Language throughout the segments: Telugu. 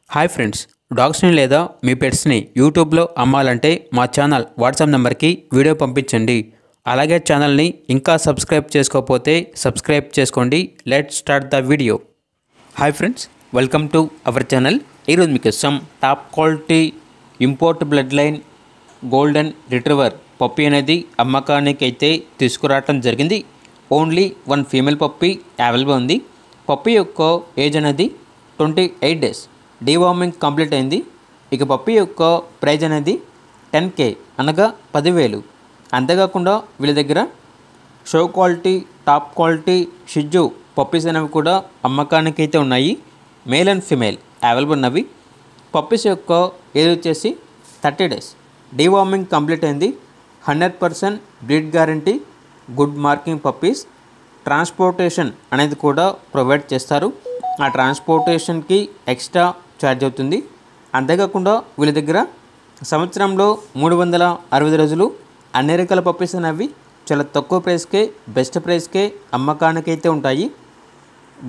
హాయ్ ఫ్రెండ్స్, డాగ్స్ని లేదా మీ పెట్స్ని యూట్యూబ్లో అమ్మాలంటే మా ఛానల్ వాట్సాప్ నెంబర్కి వీడియో పంపించండి. అలాగే ఛానల్ని ఇంకా సబ్స్క్రైబ్ చేసుకోకపోతే సబ్స్క్రైబ్ చేసుకోండి. Let's start the video. Hi friends, welcome to our channel. ఈరోజు మీకు top quality import blood line golden retriever puppy అనేది అమ్మకానికి అయితే తీసుకురావటం జరిగింది. Only one female puppy available ఉంది. పప్పీ యొక్క ఏజ్ అనేది 28 డేస్. డీవార్మింగ్ కంప్లీట్ అయింది. ఇక పప్పీ యొక్క ప్రైజ్ అనేది 10K అనగా 10,000. అంతేకాకుండా వీళ్ళ దగ్గర షో క్వాలిటీ, టాప్ క్వాలిటీ షిజ్జు పప్పీస్ అనేవి కూడా అమ్మకానికి అయితే ఉన్నాయి. మేల్ అండ్ ఫిమేల్ అవైలబుల్ ఉన్నవి. పప్పీస్ యొక్క ఏజ్ వచ్చేసి 30 డేస్. డీవార్మింగ్ కంప్లీట్ అయింది. 100% breed guarantee, good marking puppies. Transportation అనేది కూడా ప్రొవైడ్ చేస్తారు. ఆ ట్రాన్స్పోర్టేషన్కి ఎక్స్ట్రా ఛార్జ్ అవుతుంది. అంతేకాకుండా వీళ్ళ దగ్గర సంవత్సరంలో 365 రోజులు అన్ని రకాల పప్పీస్ అనేవి చాలా తక్కువ ప్రైస్కే, బెస్ట్ ప్రైస్కే అమ్మకానికి అయితే ఉంటాయి.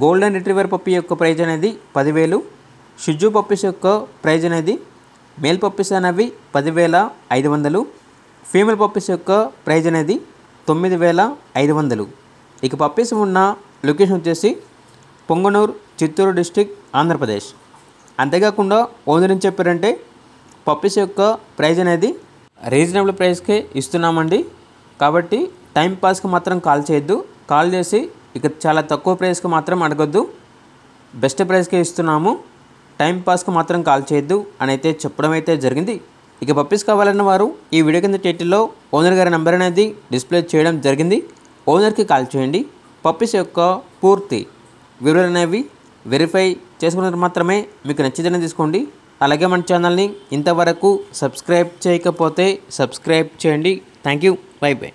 గోల్డెన్ రిట్రీవర్ పప్పీ యొక్క ప్రైజ్ అనేది 10,000. షిజ్జు పప్పీస్ యొక్క ప్రైజ్ అనేది మేల్ పప్పీస్ అనేవి 10,500. ఫీమేల్ పప్పీస్ యొక్క ప్రైజ్ అనేది 9,500. ఇక పప్పీస్ ఉన్న లొకేషన్ వచ్చేసి పొంగనూరు, చిత్తూరు డిస్టిక్, ఆంధ్రప్రదేశ్. అంతేకాకుండా ఓనర్ ఏం చెప్పారంటే పప్పీస్ యొక్క ప్రైజ్ అనేది రీజనబుల్ ప్రైస్కే ఇస్తున్నామండి. కాబట్టి టైం పాస్కి మాత్రం కాల్ చేయొద్దు. కాల్ చేసి ఇక చాలా తక్కువ ప్రైస్కి మాత్రం అడగొద్దు. బెస్ట్ ప్రైస్కే ఇస్తున్నాము, టైం పాస్కి మాత్రం కాల్ చేయొద్దు అని అయితే చెప్పడం అయితే జరిగింది. ఇక పప్పీస్ కావాలన్న వారు ఈ వీడియో కింద టైటిల్లో ఓనర్ గారి నెంబర్ అనేది డిస్ప్లే చేయడం జరిగింది. ఓనర్కి కాల్ చేయండి. పప్పీస్ యొక్క పూర్తి వివరాలు అనేవి వెరిఫై చేసుకున్నది మాత్రమే మీకు నచ్చితేనే తీసుకోండి. అలాగే మన ఛానల్ని ఇంతవరకు సబ్స్క్రైబ్ చేయకపోతే సబ్స్క్రైబ్ చేయండి. Thank you. By by.